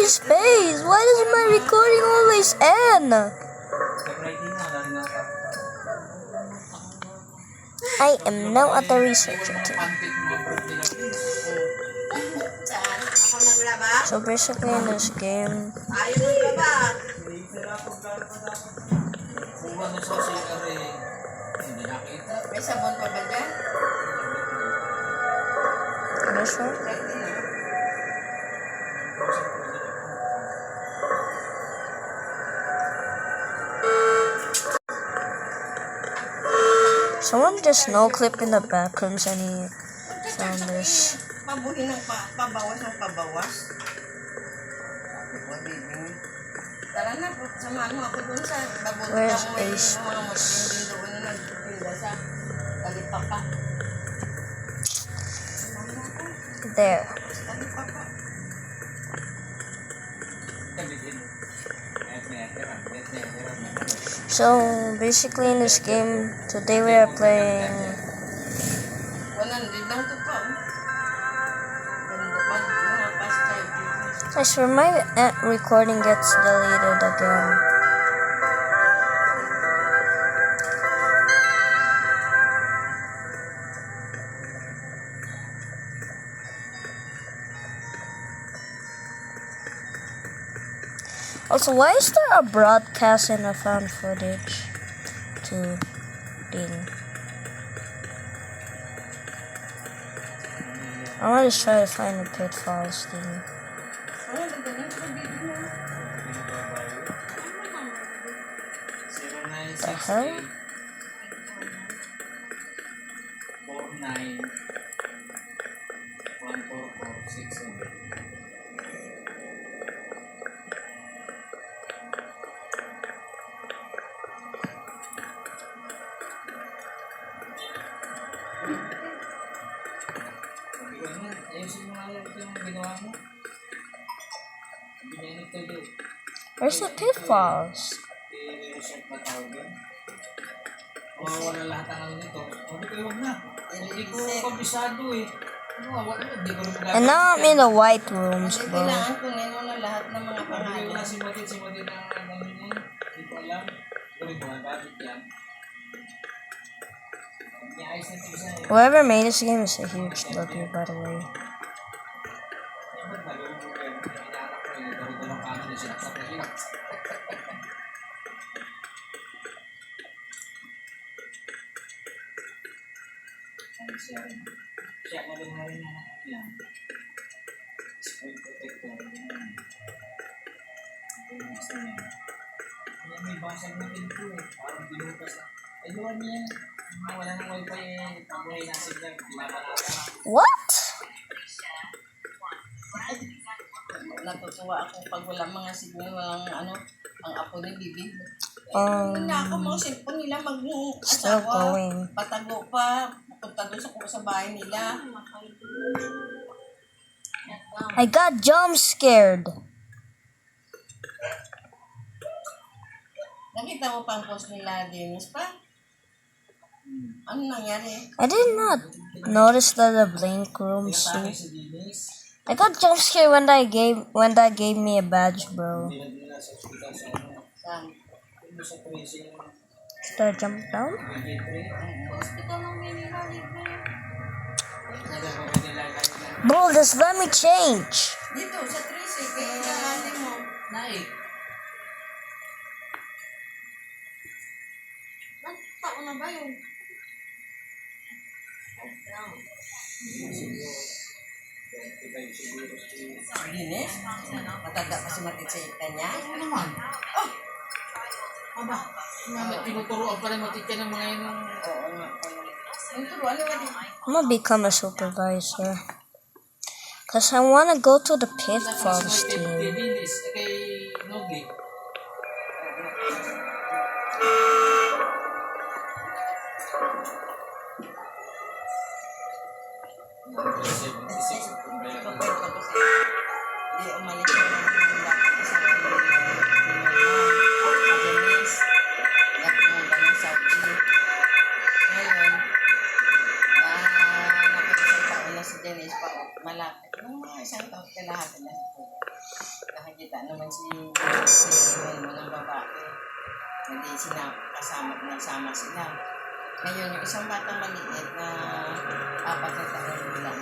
free space. Why does my recording always end? I am now at the researcher team. So basically in this game, may sabon pa ba dyan? this one, someone just no clip in the backrooms and he found this. Pabuhin ng pabawas ng pabawas. Tara na, samahan mo ako dun sa babunta mo Where's yung Ace? mga matindin doon na nagpinda sa Talipapa. There. Talipapa. So basically in this game, today we are playing. 100 lang to pa. I swear my recording gets deleted again. Also, why is there a broadcast and a found footage to thing? I want to try to find the pitfalls thing. The hell? 491446. Ayusin mo nga yung ginawa mo. Binayang ito doon. Where's the pitfalls? I-reset pa tawag doon. Mawawala lahat ang ano nito. Sabi ko, huwag na. Hindi ko kabisado eh. Wala na, hindi ko rin magagawa. And now I'm in the white rooms, Kasi bro. kailangan kunin mo na lahat ng mga Sabi ko pangalan. na si Matit ang ano niya. Hindi ko alam. Ito rin ko, bakit yan? Niayos na ito isa eh. Whoever made this game is a huge W, by the way. Siya na rin na rin yan. Screen protector. Yan may basag na pinto eh. Parang binutas na. Ayun yan. Wala ng wifi eh. Pabuhay na signal. What? Natutuwa ako pag wala mga signal, walang ano, ang apo ni Bibi. Um, Ako mga cellphone nila Still mag-asawa. going. Patago pa. Punta doon sa bahay nila. I got jump scared. Nakita mo pa ang post nila, Dennis pa? Ano nangyari? I did not notice that the blink room suit. Si Dennis. I got jump scared when that gave me a badge, bro. Hindi nila sa hospital sa ano. Saan? Hindi sa tracing. Should I jump down? Hospital ng Manila, libre. Bro, just let me change. Dito, sa 3C, kaya nahali mo. Naik. Tao na ba yun? Dennis? Matanda pa si Matitsita niya? Ano naman? Oh! Aba, tinuturoan pa rin matitya ng mga yun. Oo nga. Ang turuan naman din. I'm gonna become a supervisor. Cause I wanna go to the pitfalls Kay team. Dennis, kay Nogli. Hindi umalis na lang yung dapat isang Dennis. Lahat mo ba ng Saudi? Ngayon, nakapag isang taon na si Dennis pa malapit. Nung mga isang taon kalahati na. nakikita naman si mo ng babae. Hindi nagsama sila. Ngayon, yung isang batang maliit na 4 na taon lang,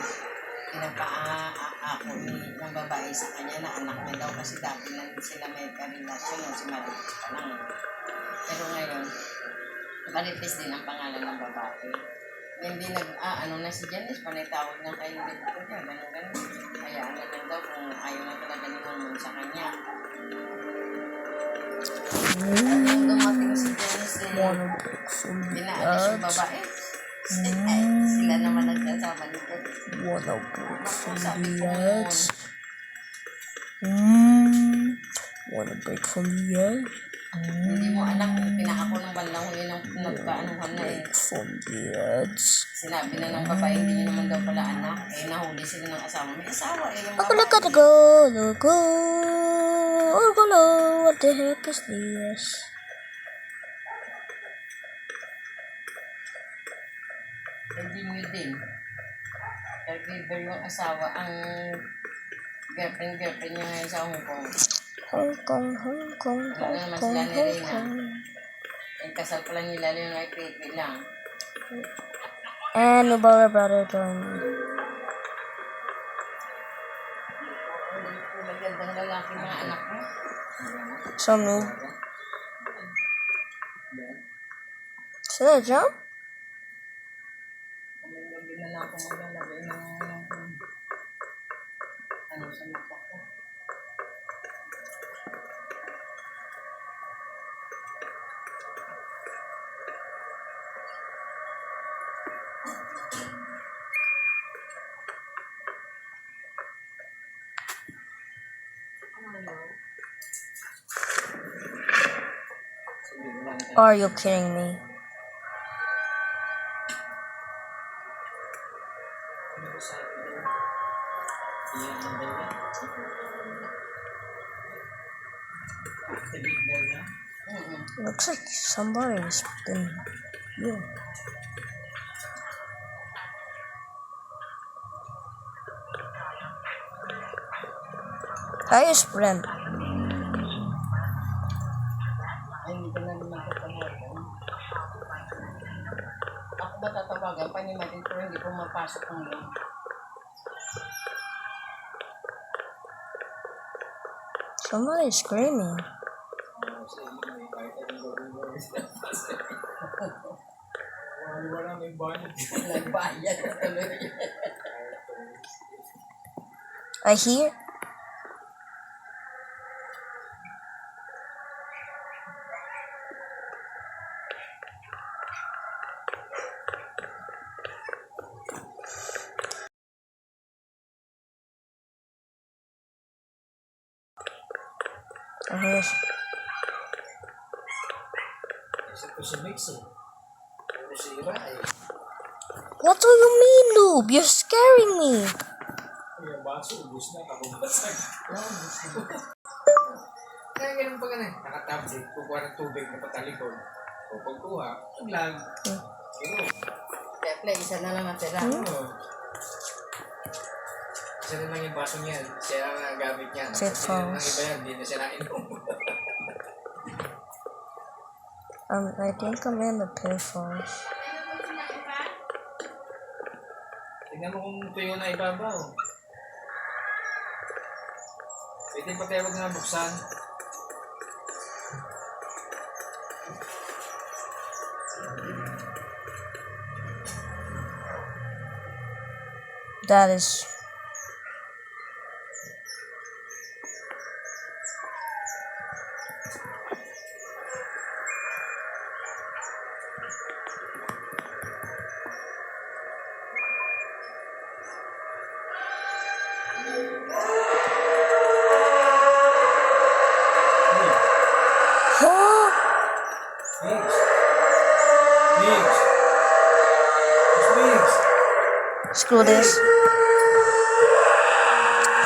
pinapa-ako ng babae sa kanya na anak na daw kasi dati na sila may karelasyon nung si maliit pa lang. Pero ngayon, Marites din ang pangalan ng babae. Hindi ano na si Janice, panay-tawag na kayo dito niya, gano'n. Hayaan na lang daw kung ayaw na talaga ni Mumon sa kanya. Nung dumating si Janice, dinaalis yung babae. Sila naman nagsasama nito. Wanna break from Sabi the ko, edge? Wanna break from the edge? Hindi mo anak, pinakako ng bandang huli ng nagkaanuhan na eh. Break from the edge. Sinabi na ng babae, hindi niya naman daw pala anak. Eh, nahuli sila ng asawa. May asawa eh, yung Ako babae. na go, go, go, what the heck is this? Hindi nyo din. Caregiver yung asawa, ang girlfriend niya ngayon sa Hong Kong. Hong Kong, Hong Kong, Wala Hong naman Kong, sila ni Hong Rina. Kong. Yung kasal pala nila yung ay creepy lang. And Nubara brother joined me. Magandang lalaki mga anak mo. Some noob. Should I jump? Hindi na lang ako maglalagay ng ano sa mata ko. Are you kidding me? Looks like somebody's been here. Hi, Sprint. Ay, hindi ka na naman tatawagan. Ako ba tatawagan pa ni Martin pero hindi ko mapasok ang link. Somebody's screaming. Wala may banyo. Nagbayad na tuloy. I hear. I hear. Isa ko si Mix eh. Puro sira eh. What do you mean, noob? You're scaring me. Yung baso, ubus na, kababasag. Kaya ganun pa ganun. Nakatablet, kukuha ng tubig na patalikod. O pagkuha, taglag. Pero, Kaya play, isa na lang natira. isa na lang yung baso niyan. Siya lang ang gamit niyan. Sit Kasi yung fast. iba yan, hindi na siya nainom. I think I'm in the pitfalls. Tingnan mo kung tuyo na ibabaw. Pwede pa tayo wag na buksan. That is. Huh? Mix. Mix. It's Mix. Screw this.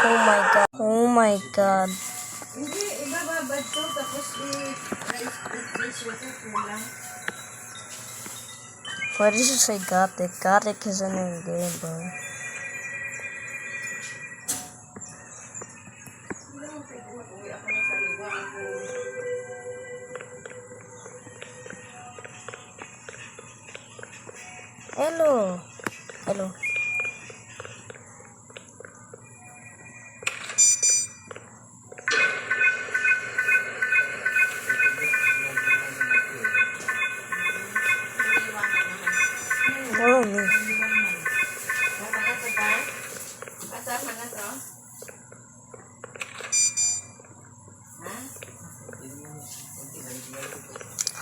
Oh my god. Oh my god. Hindi, ibababad ko tapos i-rice water kulang. Why did you say Gothic? Gothic is in the game, bro. Hindi mo kay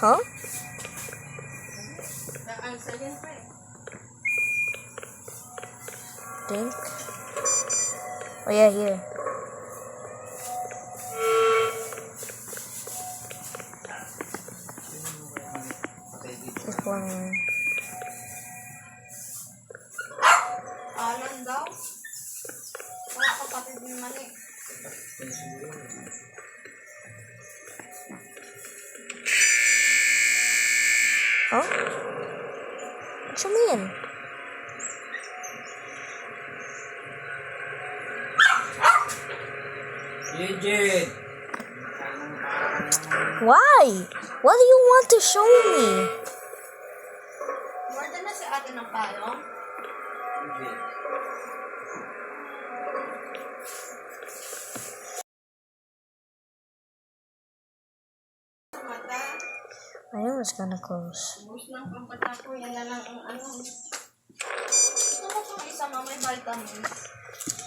Huh? Think. Oh yeah, here. This one. Alan daw. Mga kapatid ni Mani. Huh? What you mean? Legit! Why? What do you want to show me? Morde na si ate ng palo. Legit. Mata. I knew it was gonna close. Ubus ng pampata ko. Yan na lang ang ano. Ito mo kung isa mo may vitamins.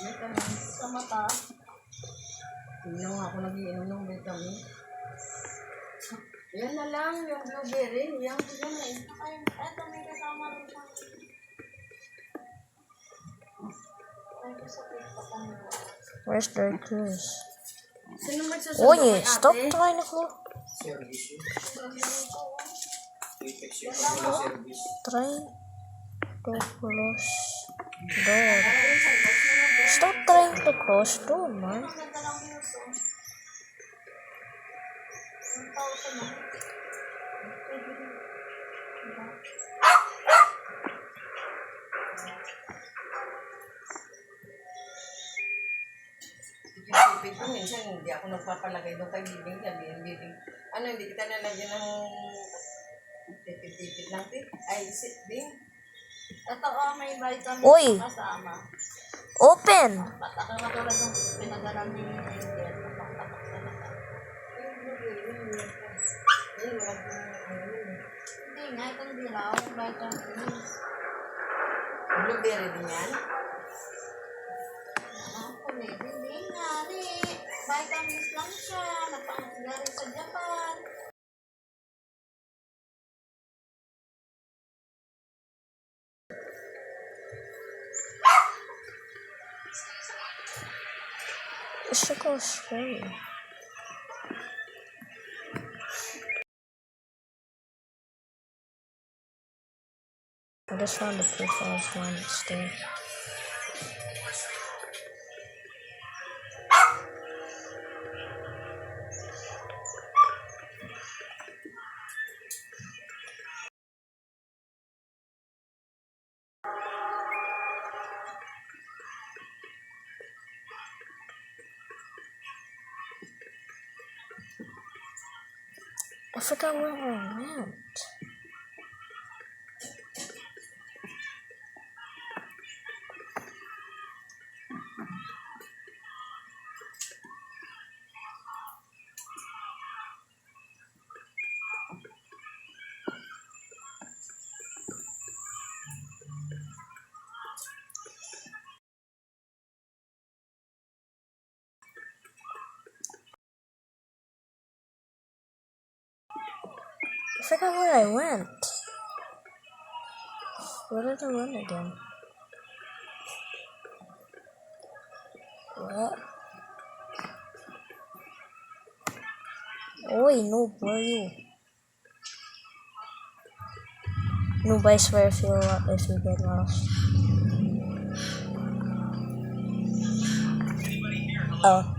Vitamins sa mata. Hindi na nga ako nag-iinom ng vitamins. Yan na lang, yung blueberry. Yan na eh. Ay, eto may kasama rin siya. Ay, kasapit pa kami. Where's the close? Sino magsusundo Oh kay yeah, stop ate? trying to close. Service yun. Apex yun. Service. Trying to close door. Stop trying to close door, man. Ang ganda ng views, oh. Ang tao ko na. Tipid ko, minsan hindi ako nagpapalagay doon kay Bibing. Bibing. Ano, hindi kita nalagyan ng tipid-tipid lang, tip. Ay, sit, Bing. Ito, may vitamin Uy! kasama. Open! Patakang matulad ng pinagalan ni Angel. Patak-patak sa mata. Hindi nga, itong dilaw, yung vitamins. Blueberry din yan? Hindi nga, vitamins lang siya. Napangagaling sa Japan. It should go straight. I just found the profiles one still. I forgot where I went. I forgot where I went. Where did I run again? What? Oi, noob, where are you? Noob, I swear if you get lost. Oh.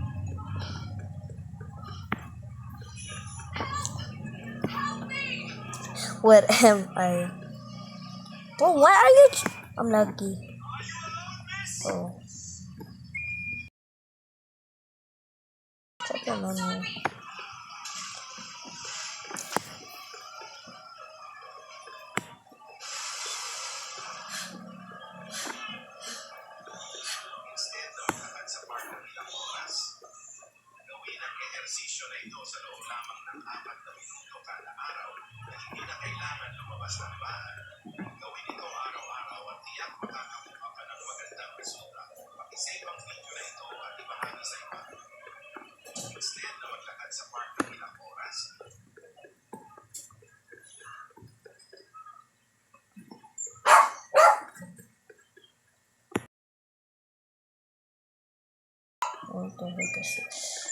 Where am I? Bro, why are you? I'm lucky. Oh. Check your menu. the heck is this?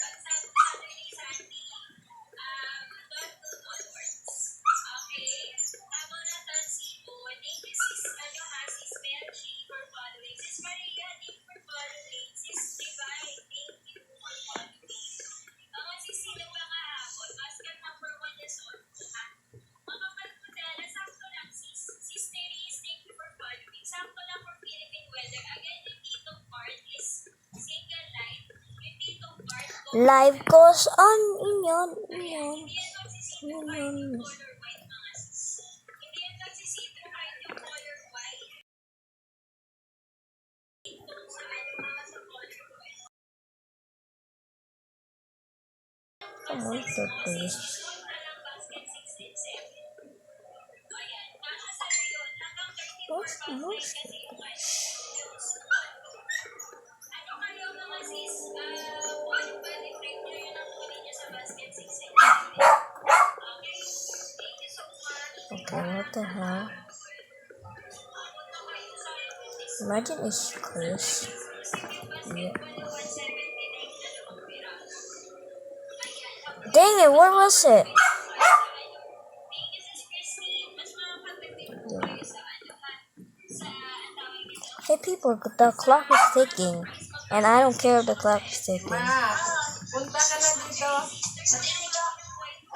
Life goes on, inyon. Come on, please. What's Okay, what the hell? Imagine it's Chris. Yeah. Dang it, what was it? Yeah. Hey people, the clock is ticking. And I don't care if the clock is ticking. Ma, punta ka na dito.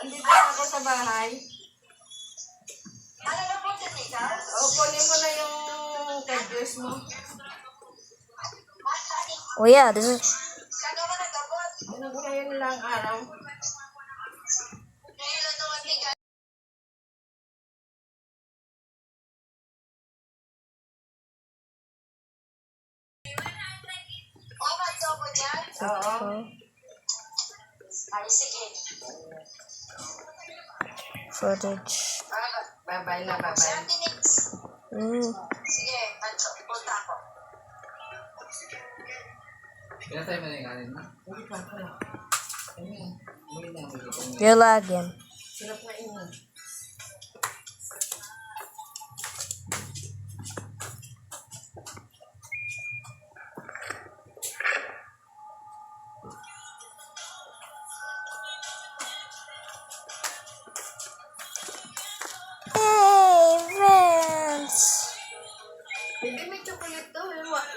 Andito na ako sa bahay. O, kunin mo na yung kay-dress mo. Oh yeah, this is... Ngayon lang araw. Oo. Footage. Bye-bye na, bye-bye. Kaya tayo maninganin na. You're lagging. Sarap na inyo. Hey, Vince! Baby, may chocolate to.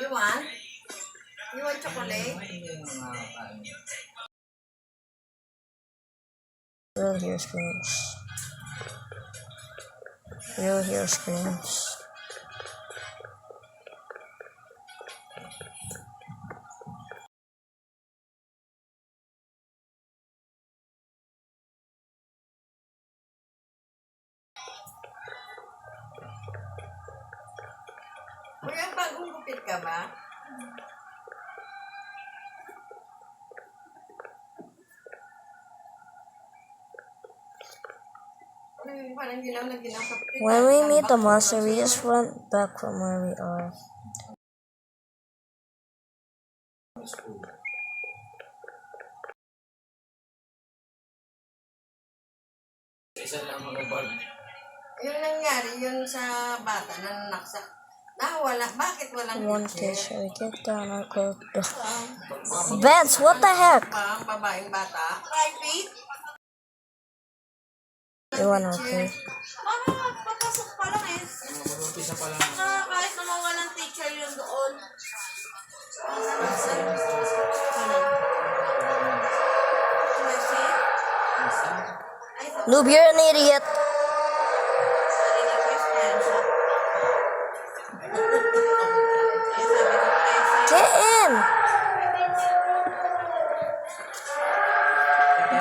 You want? You want chocolate? Real here screams. Real here screams. Kuya, bagong gupit ka ba? Parang ginaw na ginakapit. When we meet the monster, we just run back from where we are. Isa lang mga bag. Yung nangyari, yun sa bata na naksak. Nawala. Bakit walang One teacher? teacher, we get down and go. Vince, what the heck? Ang babaeng bata. Private? You wanna okay? Papasok pa lang eh. Mag-umpisa pa lang. Kahit naman walang teacher yun doon. Noob, you're an idiot. Get in.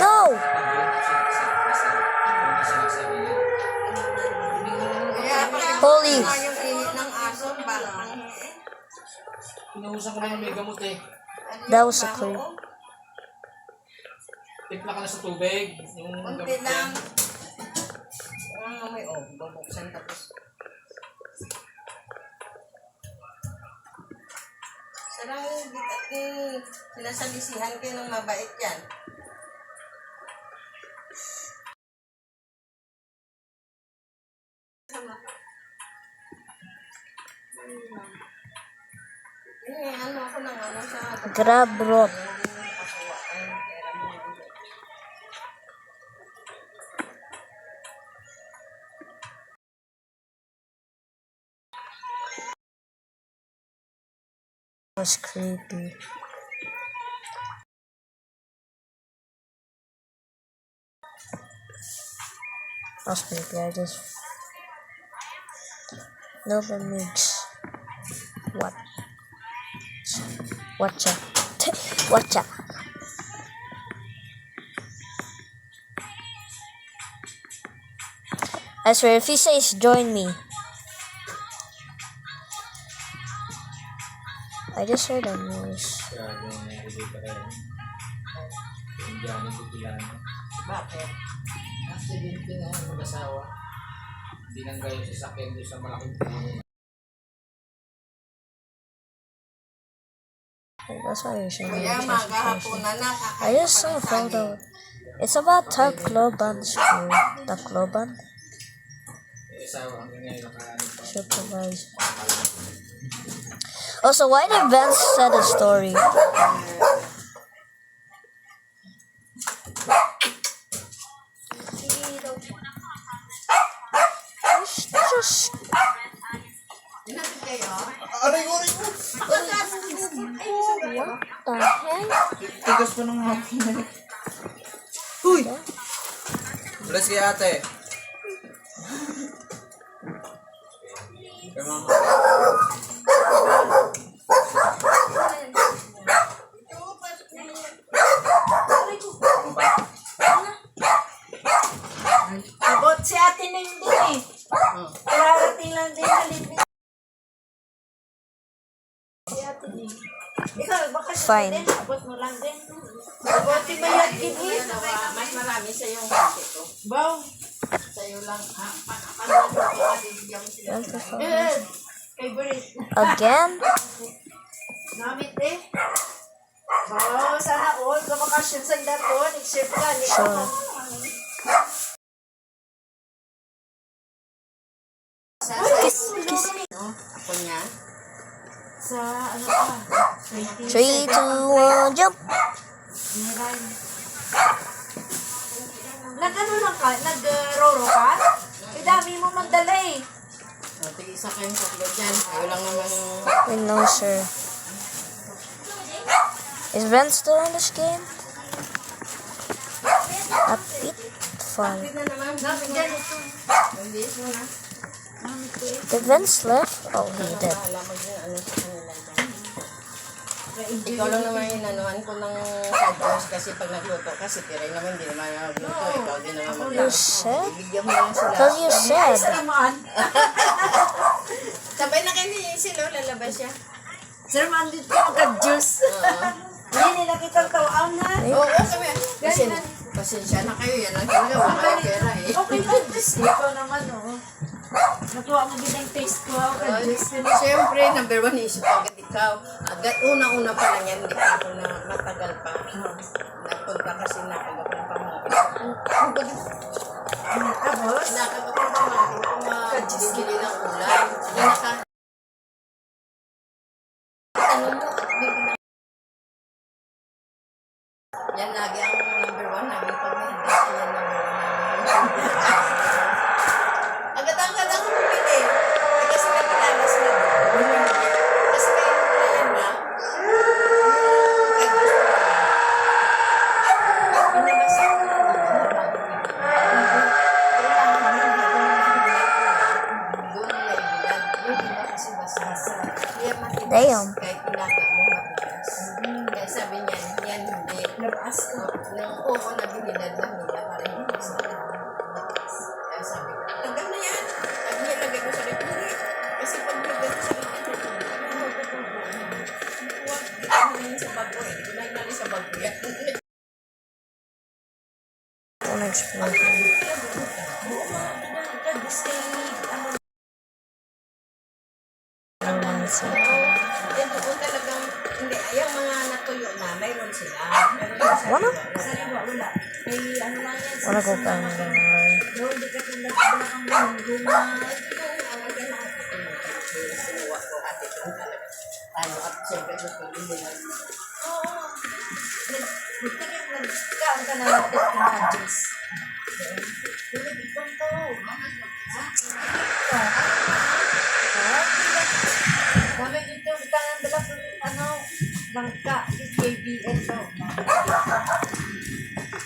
Go. Holy. Yung init ng aso, bakang. Pinuhusan ko na ng may gamot eh. That was a clue. Timpla ka na sa tubig. Yung Kunti gamot lang. yan. May babuksan tapos. Sarang sinasalisihan kayo ng mabait yan. Ano ako ng ano sa... Grab rope. was creepy. That was creepy. I just never mix. What? Watcha. Watcha. I swear, if he says join me. I just heard a noise. Grabe yung nakikita kayo. Indiano Bicolano. Bakit? Accidente na yung mag-asawa. Binangga yung sasakyan doon sa malaking puno. That's why you're showing me Kaya the magahapunan na I just saw a photo. It's about Tacloban School. Tacloban? Yung asawa hanggang ngayon nakaano pa. Supervisor. Also, why did Vince said a story? Just Inatid kayo? what the heck? Tigas pa ng hapon na yun. Uy! Bless kay ate. Abot si ate na yun din eh. Kararating lang din na libre. Si ate din. Ikaw, baka siya Fine. din. Abot mo lang din. Abot si Mayat Gibis. Mas marami sa yung hati ko. Baw. Sa'yo lang. Panalo ko bibigyan mo sila. Favorite. Again? Namit eh. Baw, sana all. Kamakasyon sa dato. Next ka. Sure. Ako niya. Sa ano pa? 3, 2, 1, jump! Nag-ano lang ka? Nag-roro ka? Eh, dami mo magdala eh. Tig-isa kayong tatlo dyan. Ayaw lang naman Wait, no, sir. Is Ben still in this game? A bit fun. na naman. Dami dyan ito. Hindi mo na. Did Vince left? Oh, he did. Alam mo dyan, ano sa kanila dyan. Ikaw lang naman yung nanuhan ko ng sadjos kasi pag nagluto kasi tiray naman hindi naman nagluto. Ikaw din naman You magluto. said? Bigyan mo lang sila. Because you said. Sabay na kayo ni Silo, lalabas siya. Sir, mandit ko magka-juice. Hindi nila kitang tawaan ha. Oo, kami. Pasensya na kayo, yan ang kaya wala kayo pera eh. Okay lang, ikaw naman oh. Nakuha mo din ang taste ko, ka-juice. Siyempre, number one is agad ikaw. Agad, una-una pa lang yan, hindi pa ako na matagal pa. Nagpunta kasi nakagapang pamangkin. Tapos, Nakagapang pamangkin kung mabili ng ulam. Tanong mo, bibili. Yan lagi ang number one namin pag may hindi yan number one namin. Agad-agad ako bumili. Kasi may kilala sila. Kasi may yan na. Pinabasa ko na doon na ibilad. Doon na kasi basa-basa. Kaya matigas. Damn. Kahit ilaga mo matigas. Kaya sabi niya, yan hindi. labas ko. Oo, nabilidad lang nila para hindi sila. Kaya sabi ko, tagal na yan. Sabi niya, lagay ko sa refrigerator. Kasi pag lagay ko sa refrigerator, huwag ano yun sa bago eh. Hindi ko na inali sa bago yan. Don't explain. Yan doon talagang, hindi, yung mga natuyo na, mayroon sila. Pero yung sa Wala. Sariwa, wala. May ano lang yan. Wanna go back and then No, hindi ka tulad wala kang ganun. Guma. sinuwa ko ate ko talaga. Ano, at siyempre gusto ko din nila. Oo. Nagkaan ka na lapit ka ka-juice. Tulad itong to. Dami dito, tangan dala ano, Bangka, JBL to.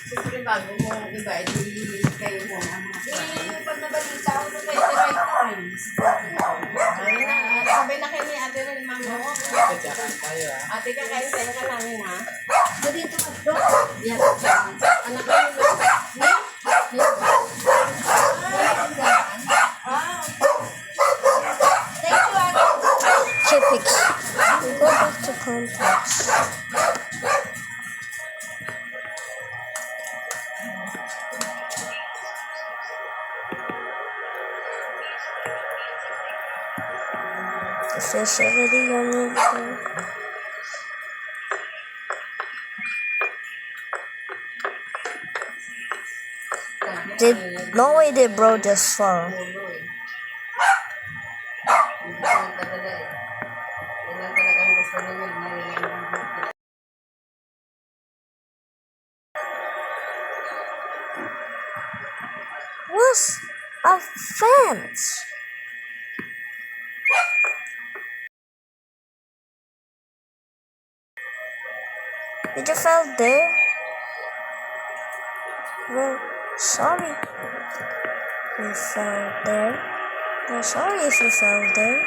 Siyempre bago mo iba, edi kayo mo ang mga Eh, pag nabalita ako na kay Right Times. Ayun na, sabay na kayo ni Ate Ren, Ma'am. Tsaka tayo Ate, kakain ka namin, ha? So dito ka, bro. Yan, anak ko yung Thank you, ate. Chipix. We go back to complex. Facility on it. Did no way did bro just fall? What's a fence? Did you fell there? Well, sorry. You fell there. Well, sorry if you fell there.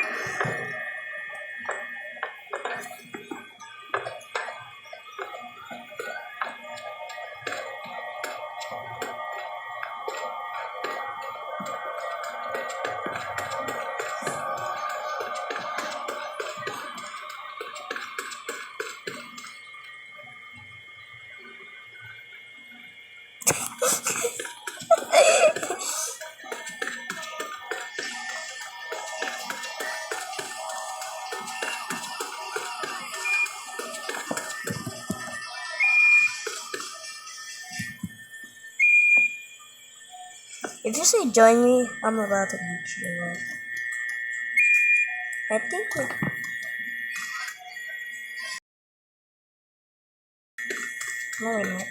If you say join me, I'm about to beat you up. I think we... No, we're not.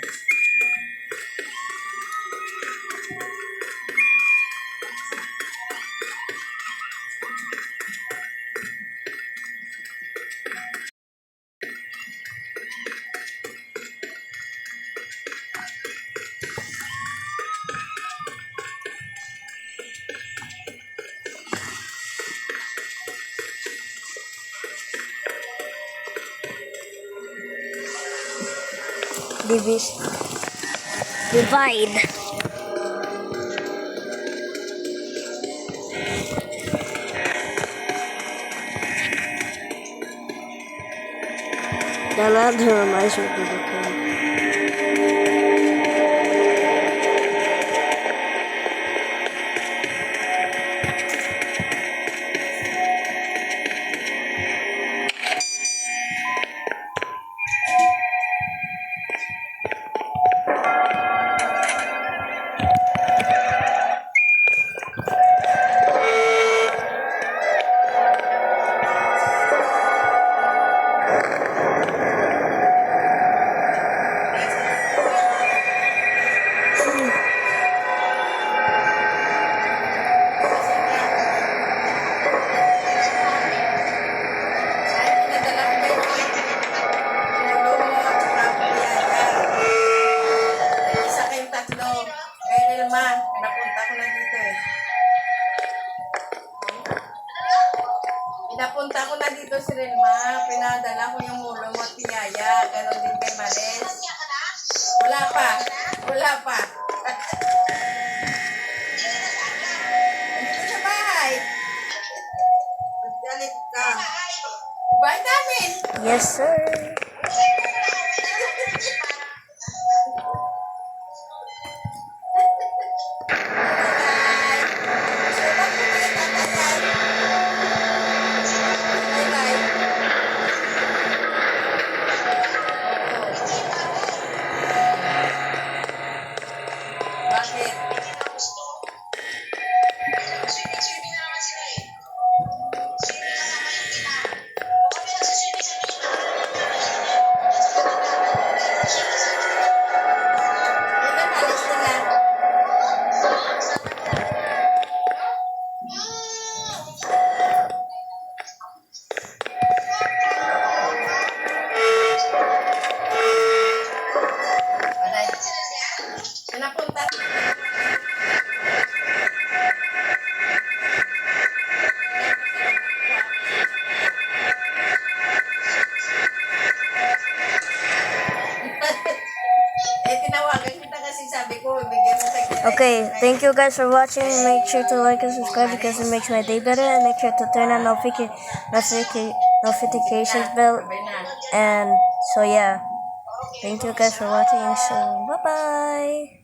Divide. That reminds me of the game. Isa kayong tatlo. Kaya Elma, pinapunta ko na dito eh. Pinapunta ko na dito si Relma. Pinadala ko yung mulo mo at piyaya. Ganon din kay Mares. Wala pa. Wala pa. Dito sa bahay. Magdalit ka. Bahay namin. Yes, sir. Bakit? kasi sabi ko, bigyan mo sa kanya. Okay, thank you guys for watching. Make sure to like and subscribe because it makes my day better. And make sure to turn on notifications bell. Sabay na. And so yeah, thank you guys for watching. So bye bye.